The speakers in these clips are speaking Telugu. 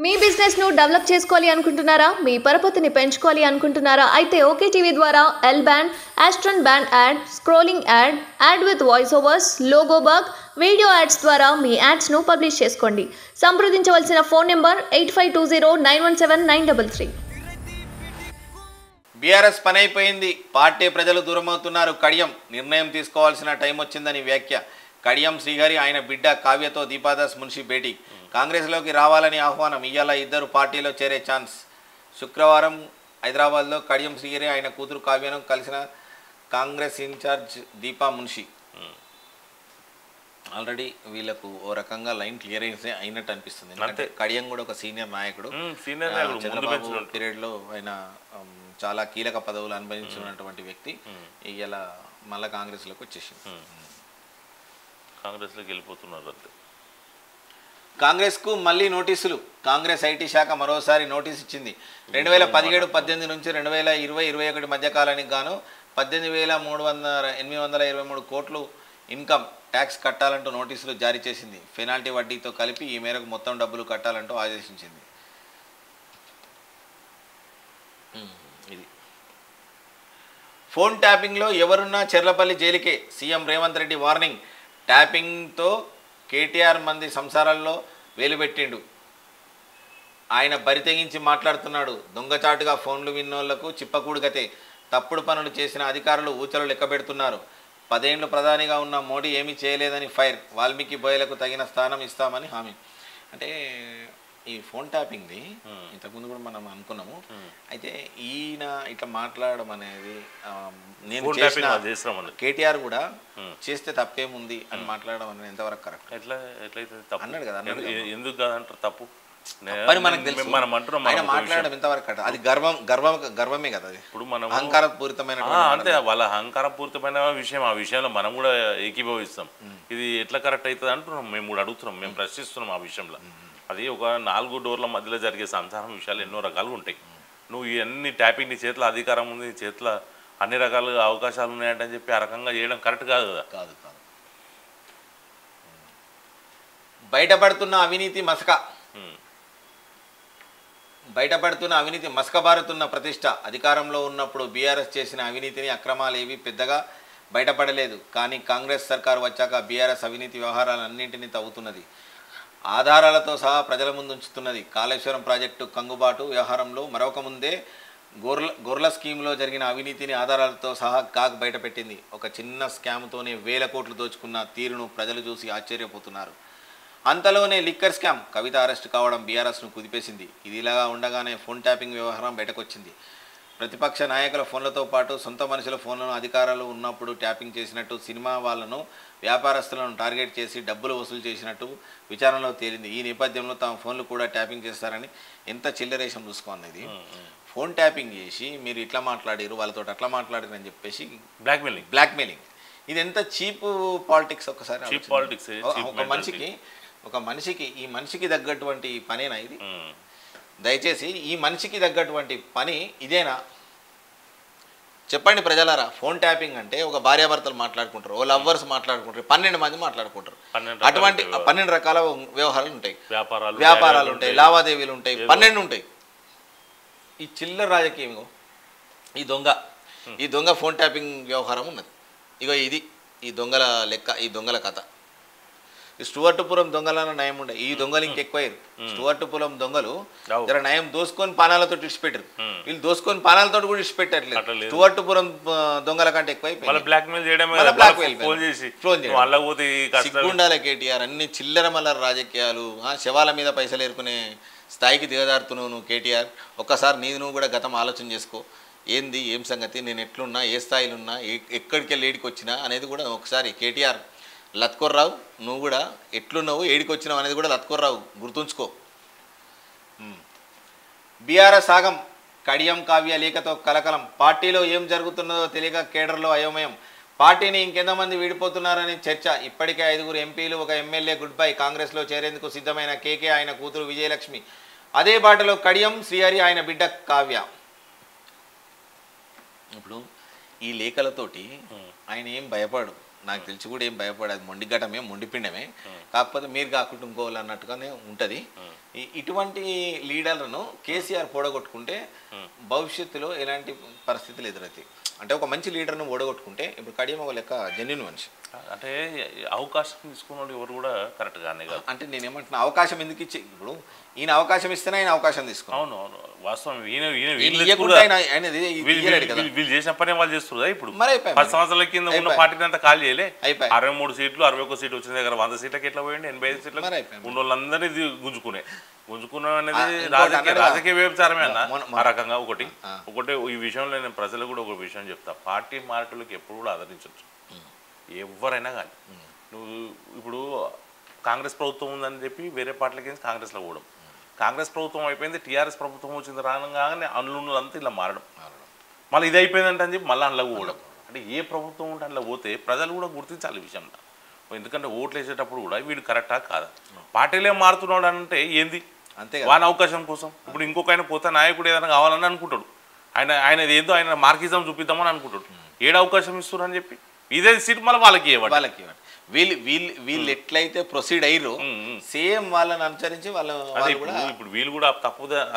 మీ బిజినెస్ ను డెవలప్ చేసుకోవాలి అనుకుంటున్నారా? మీ పరపతిని పెంచుకోవాలి అనుకుంటున్నారా? అయితే ఓకే టీవీ ద్వారా L band, Aston band ad, scrolling ad, ad with voice overs, logo bug, video ads ద్వారా మీ యాడ్స్ ను పబ్లిష్ చేసుకోండి. సంప్రదించవలసిన ఫోన్ నెంబర్ 8520917933. బీఆర్ఎస్ పని అయిపోయింది, పార్టీ ప్రజలు దూరమవుతున్నారు, కడియం నిర్ణయం తీసుకోవాల్సిన టైం వచ్చిందని వ్యాఖ్య. కడియం శ్రీహరి ఆయన బిడ్డ కావ్యతో దీపాదాస్ మున్షి భేటీ. కాంగ్రెస్లోకి రావాలని ఆహ్వానం, ఇవాళ ఇద్దరు పార్టీలో చేరే ఛాన్స్. శుక్రవారం హైదరాబాద్లో కడియం శ్రీహరి ఆయన కూతురు కావ్యను కలిసిన కాంగ్రెస్ ఇన్ఛార్జ్ దీపా మున్షి. ఆల్రెడీ వీళ్ళకు ఓ రకంగా లైన్ క్లియర్ అయినట్టు అనిపిస్తుంది. అంటే కడియం కూడా ఒక సీనియర్ నాయకుడు, చంద్రబాబు పీరియడ్లో ఆయన చాలా కీలక పదవులు అనుభవించినటువంటి వ్యక్తి. ఇలా మళ్ళీ కాంగ్రెస్లోకి వచ్చేసింది. కాంగ్రెస్లోకి వెళ్ళిపోతున్నారు. అంతే. కాంగ్రెస్కు మళ్ళీ నోటీసులు. కాంగ్రెస్ ఐటీ శాఖ మరోసారి నోటీస్ ఇచ్చింది. 2017-18 నుంచి 2020-21 మధ్యకాలానికి గాను 18,823 కోట్లు ఇన్కమ్ ట్యాక్స్ కట్టాలంటూ నోటీసులు జారీ చేసింది. పెనాల్టీ వడ్డీతో కలిపి ఈ మేరకు మొత్తం డబ్బులు కట్టాలంటూ ఆదేశించింది. ఇది ఫోన్ ట్యాపింగ్లో ఎవరున్నా చెర్లపల్లి జైలుకే, సీఎం రేవంత్ రెడ్డి వార్నింగ్. ట్యాపింగ్తో కేటీఆర్ మంది సంసారాల్లో వేలుపెట్టిండు. ఆయన బరితెగించి మాట్లాడుతున్నాడు. దొంగచాటుగా ఫోన్లు విన్నోళ్లకు చిప్పకూడుగతే. తప్పుడు పనులు చేసిన అధికారులు ఊచలు లెక్కబెడుతున్నారు. 10 ఏళ్లు ప్రధానిగా ఉన్న మోడీ ఏమీ చేయలేదని ఫైర్. వాల్మీకి బోయలకు తగిన స్థానం ఇస్తామని హామీ. అంటే ఈ ఫోన్ ట్యాపింగ్ది ఇంతకుముందు కూడా మనం అనుకున్నాము. అయితే ఈయన ఇట్లా మాట్లాడడం అనేది, నేను చేసిన కేటీఆర్ కూడా చేస్తే తప్పేముంది అని మాట్లాడడం అనేది ఎంతవరకు కరెక్ట్? ఎట్లయితే అన్నాడు కదా, ఎందుకు కాదంటారు తప్పు అని మనకు తెలుసు. ఆయన మాట్లాడడం ఎంతవరకు కరెక్ట్? అది గర్వమే కదా. అది ఇప్పుడు మనం అహంకారపూరితమైన, అంతే వాళ్ళ అహంకారపూరితమైన విషయం. ఆ విషయంలో మనం కూడా ఏకీభవిస్తాం. ఇది ఎట్లా కరెక్ట్ అవుతుంది అంటున్నాం. మేము కూడా అడుగుతున్నాం, మేము ప్రశ్నిస్తున్నాం ఆ విషయంలో. అది ఒక 4 డోర్ల మధ్యలో జరిగే సంసారం విషయాలు ఎన్నో రకాలుగా ఉంటాయి. నువ్వు ఇవన్నీ ట్యాపింగ్, నీ చేతిలో అధికారం ఉంది, నీ చేతిలో అన్ని రకాలుగా అవకాశాలు ఉన్నాయంటని చెప్పి ఆ రకంగా చేయడం కరెక్ట్ కాదు కదా. కాదు. బయటపడుతున్న అవినీతి మసకబారుతున్న ప్రతిష్ట. అధికారంలో ఉన్నప్పుడు బీఆర్ఎస్ చేసిన అవినీతిని, అక్రమాలు ఏవి పెద్దగా బయటపడలేదు. కానీ కాంగ్రెస్ సర్కారు వచ్చాక బీఆర్ఎస్ అవినీతి వ్యవహారాలన్నింటినీ తవ్వుతున్నది, ఆధారాలతో సహా ప్రజల ముందు ఉంచుతున్నది. కాళేశ్వరం ప్రాజెక్టు కంగుబాటు వ్యవహారంలో మరొక ముందే గొర్ల స్కీమ్లో జరిగిన అవినీతిని ఆధారాలతో సహా కాగ్ బయటపెట్టింది. ఒక చిన్న స్కామ్తోనే 1000 కోట్లు దోచుకున్న తీరును ప్రజలు చూసి ఆశ్చర్యపోతున్నారు. అంతలోనే లిక్కర్ స్కామ్, కవిత అరెస్టు కావడం బీఆర్ఎస్ను కుదిపేసింది. ఇది ఇలాగా ఉండగానే ఫోన్ ట్యాపింగ్ వ్యవహారం బయటకొచ్చింది. ప్రతిపక్ష నాయకుల ఫోన్లతో పాటు సొంత మనుషుల ఫోన్లను అధికారులు ఉన్నప్పుడు ట్యాపింగ్ చేసినట్టు, సినిమా వాళ్లను, వ్యాపారస్తులను టార్గెట్ చేసి డబ్బులు వసూలు చేసినట్టు విచారణలో తేలింది. ఈ నేపథ్యంలో తమ ఫోన్లు కూడా ట్యాపింగ్ చేస్తారని ఎంత చిల్లరేషం చూసుకోన్నది. ఫోన్ ట్యాపింగ్ చేసి మీరు ఇట్లా మాట్లాడారు, వాళ్ళతో అట్లా మాట్లాడారు అని చెప్పేసి బ్లాక్మెయిలింగ్. ఇది ఎంత చీప్ పాలిటిక్స్. ఒకసారి ఒక మనిషికి ఈ మనిషికి తగ్గటువంటి పనేనా ఇది? దయచేసి ఈ మనిషికి తగ్గటువంటి పని ఇదేనా చెప్పండి ప్రజలారా. ఫోన్ ట్యాపింగ్ అంటే ఒక భార్యాభర్తలు మాట్లాడుకుంటారు, ఓ లవ్వర్స్ మాట్లాడుకుంటారు, 12 మంది మాట్లాడుకుంటారు. అటువంటి 12 రకాల వ్యవహారాలు ఉంటాయి, వ్యాపారాలు ఉంటాయి, లావాదేవీలు ఉంటాయి, 12 ఉంటాయి. ఈ చిల్లర రాజకీయం, ఈ దొంగ ఫోన్ ట్యాపింగ్ వ్యవహారం ఉన్నది. ఇగో ఇది ఈ దొంగల లెక్క, ఈ దొంగల కథ. ఈ స్టువర్టుపురం దొంగలన్న నయం ఉండే, ఈ దొంగలు ఇంకెక్కువయ్యారు. స్టువర్టుపురం దొంగలు జర నయం దోసుకొని పానాలతో ఇడిచిపెట్టారు, వీళ్ళు దోసుకొని పానాలతో కూడా ఇడిచిపెట్టట్లేదు. స్టువర్టుపురం దొంగల కంటే ఎక్కువైపోయింది. సిగ్గుండాల కేటీఆర్. అన్ని చిల్లర మల్లర రాజకీయాలు, శవాల మీద పైసలు ఏరుకునే స్థాయికి దిగజారుతున్నావు నువ్వు కేటీఆర్. ఒక్కసారి నువ్వు కూడా గతం ఆలోచన చేసుకో. ఏంది ఏం సంగతి, నేను ఎట్లున్నా, ఏ స్థాయిలో ఉన్నా, ఎక్కడికి వెళ్ళి ఏడికి వచ్చినా అనేది కూడా ఒకసారి కేటీఆర్ లత్కొర్రావు, నువ్వు కూడా ఎట్లున్నావు, ఏడికి వచ్చినావు అనేది కూడా లత్కొర్రావు గుర్తుంచుకో. బీఆర్ఎస్ ఆగం, కడియం కావ్య లేఖతో కలకలం. పార్టీలో ఏం జరుగుతున్నదో తెలియక కేడర్లో అయోమయం. పార్టీని ఇంకెంతమంది విడిపోతున్నారని చర్చ. ఇప్పటికే 5 ఎంపీలు, 1 ఎమ్మెల్యే గుడ్ బై. కాంగ్రెస్లో చేరేందుకు సిద్ధమైన కేకే, ఆయన కూతురు విజయలక్ష్మి. అదే బాటలో కడియం శ్రీహరి, ఆయన బిడ్డ కావ్య. ఇప్పుడు ఈ లేఖలతోటి ఆయన ఏం భయపడు, నాకు తెలిసి కూడా ఏం భయపడదు, మొండిగటమే మొండిపిండమే, కాకపోతే మీరు కాకుండా ఇంకోవాలి అన్నట్టుగానే ఉంటుంది. ఇటువంటి లీడర్లను కేసీఆర్ పోడగొట్టుకుంటే భవిష్యత్తులో ఎలాంటి పరిస్థితులు ఎదురవుతాయి అంటే ఒక మంచి లీడర్ను ఓడగొట్టుకుంటే ఇప్పుడు కడియం ఒక లెక్క జెన్యున్ మనిషి అంటే అవకాశం తీసుకున్న వాళ్ళు ఎవరు కూడా కరెక్ట్ గానే కాదు. అంటే నేనేమంటున్నా అవకాశం ఎందుకు ఇచ్చి ఇప్పుడు ఈయన అవకాశం ఇస్తేనే ఆయన అవకాశం తీసుకున్నాను. అవును అవును వాస్తవం. వీళ్ళు చేసిన పని వాళ్ళు చేస్తున్నారు. ఇప్పుడు 10 సంవత్సరాల కింద ఉన్న పార్టీని అంతా ఖాళీ చేయలే. 63 సీట్లు 61 సీట్లు వచ్చిన దగ్గర 100 సీట్లకి ఎట్లా పోయండి? 85 సీట్లకు ఉన్న వాళ్ళందరినీ గుంజుకున్నాం అనేది రాజకీయ వ్యభిచారమే అన్న. ఆ రకంగా ఒకటి ఈ విషయంలో నేను ప్రజలకు కూడా ఒక విషయం చెప్తా, పార్టీ మార్పులకు ఎప్పుడు కూడా ఆదరించవచ్చు ఎవరైనా కానీ. నువ్వు ఇప్పుడు కాంగ్రెస్ ప్రభుత్వం ఉందని చెప్పి వేరే పార్టీలకి కాంగ్రెస్లో పోవడం, కాంగ్రెస్ ప్రభుత్వం అయిపోయింది టీఆర్ఎస్ ప్రభుత్వం వచ్చింది రాగానే అందులో ఇలా మారడం, మళ్ళీ ఇది అయిపోయిందంటే అని చెప్పి మళ్ళీ అందులో పోవడం. అంటే ఏ ప్రభుత్వం ఉంటే అందులో పోతే ప్రజలు కూడా గుర్తించాలి ఈ విషయంలో. ఎందుకంటే ఓట్లు వేసేటప్పుడు కూడా వీడు కరెక్టా కాదా, పార్టీలే మారుతున్నాడు అంటే ఏంది అంతే వాని అవకాశం కోసం. ఇప్పుడు ఇంకొక ఆయన పోతే నాయకుడు ఏదైనా కావాలని అనుకుంటాడు, ఆయన ఏదో ఆయన మార్కిజం చూపిద్దామని అనుకుంటాడు, ఏడు అవకాశం ఇస్తున్నారు అని చెప్పి ఇదే సీట్ మళ్ళీ వాళ్ళకి ఇవ్వండి. వీళ్ళు ఎట్లయితే ప్రొసీడ్ అయ్యారో సేమ్ వాళ్ళని అనుసరించి ఇప్పుడు వీళ్ళు కూడా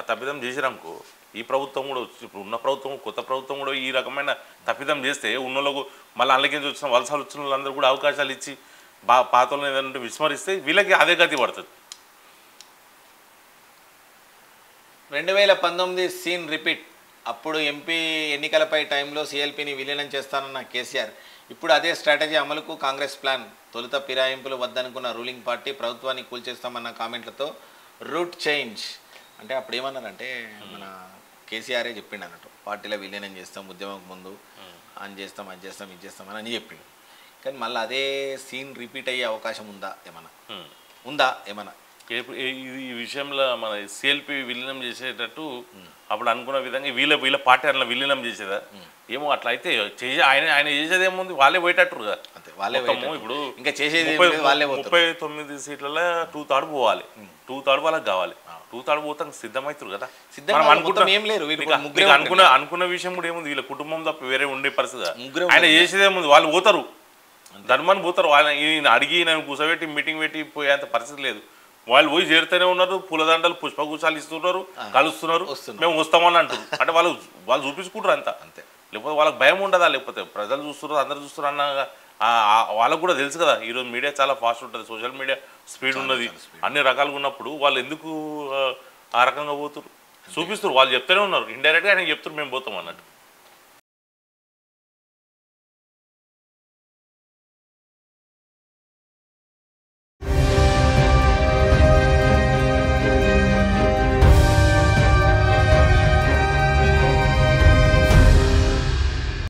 తప్పిదం చేసిరనుకో, ఈ ప్రభుత్వం కూడా ఇప్పుడు ఉన్న ప్రభుత్వం కొత్త ప్రభుత్వం కూడా ఈ రకమైన తప్పిదం చేస్తే ఉన్నోళ్ళకు మళ్ళీ అందులోకి వచ్చిన వలసలు వచ్చిన వాళ్ళందరూ కూడా అవకాశాలు ఇచ్చి పాతలను ఏదంటే విస్మరిస్తే వీళ్ళకి అదే గతి పడుతుంది. 2019 సీన్ రిపీట్. అప్పుడు ఎంపీ ఎన్నికలపై టైంలో సిఎల్పిని విలీనం చేస్తానన్న కేసీఆర్ ఇప్పుడు అదే స్ట్రాటజీ అమలుకు కాంగ్రెస్ ప్లాన్. తొలుత ఫిరాయింపులు వద్దనుకున్న రూలింగ్ పార్టీ ప్రభుత్వాన్ని కూల్చేస్తామన్న కామెంట్లతో రూట్ చేంజ్. అంటే అప్పుడు ఏమన్నారంటే మన కేసీఆరే చెప్పిండు అన్నట్టు, పార్టీలో విలీనం చేస్తాం, ఉద్యమం ముందు అని చేస్తాం, అది చేస్తాం, ఇది చేస్తాం అని చెప్పిండు. కానీ మళ్ళీ అదే సీన్ రిపీట్ అయ్యే అవకాశం ఉందా ఏమన్నా? ఈ విషయంలో మన సిఎల్పి విలీనం చేసేటట్టు అప్పుడు అనుకున్న విధంగా వీళ్ళ పార్టీ అట్లా విలీనం చేసేదా ఏమో. అట్లా అయితే ఆయన చేసేది ఏముంది, వాళ్ళే పోయేటట్టు కదా. ఇప్పుడు ఇంకా చేసేది 39 సీట్లలో 2/3 పోవాలి, 2/3 వాళ్ళకి కావాలి, 2/3 పోతాం సిద్ధమవుతారు కదా. అనుకున్న విషయం కూడా ఏముంది, వీళ్ళ కుటుంబం తప్ప వేరే ఉండే పరిస్థితి. ఆయన చేసేది ఏముంది, వాళ్ళు పోతారు ధర్మాన్ని పోతారు. వాళ్ళని అడిగి నేను కూర్చోబెట్టి మీటింగ్ పెట్టి పోయేంత పరిస్థితి లేదు. వాళ్ళు పోయి చేరుతూనే ఉన్నారు, పూలదండలు పుష్పగుచ్చాలు ఇస్తున్నారు, కలుస్తున్నారు, మేము వస్తామని అంటారు. అంటే వాళ్ళు చూపించుకుంటారు అంతే. లేకపోతే వాళ్ళకి భయం ఉండదా, లేకపోతే ప్రజలు చూస్తున్నారు అందరు చూస్తున్నారు అన్న వాళ్ళకు కూడా తెలుసు కదా. ఈరోజు మీడియా చాలా ఫాస్ట్ ఉంటుంది, సోషల్ మీడియా స్పీడ్ ఉన్నది, అన్ని రకాలుగా ఉన్నప్పుడు వాళ్ళు ఎందుకు ఆ రకంగా పోతున్నారు చూపిస్తారు. వాళ్ళు చెప్తూనే ఉన్నారు, ఇండైరెక్ట్గా ఆయన చెప్తున్నారు మేము పోతాం అన్నట్టు.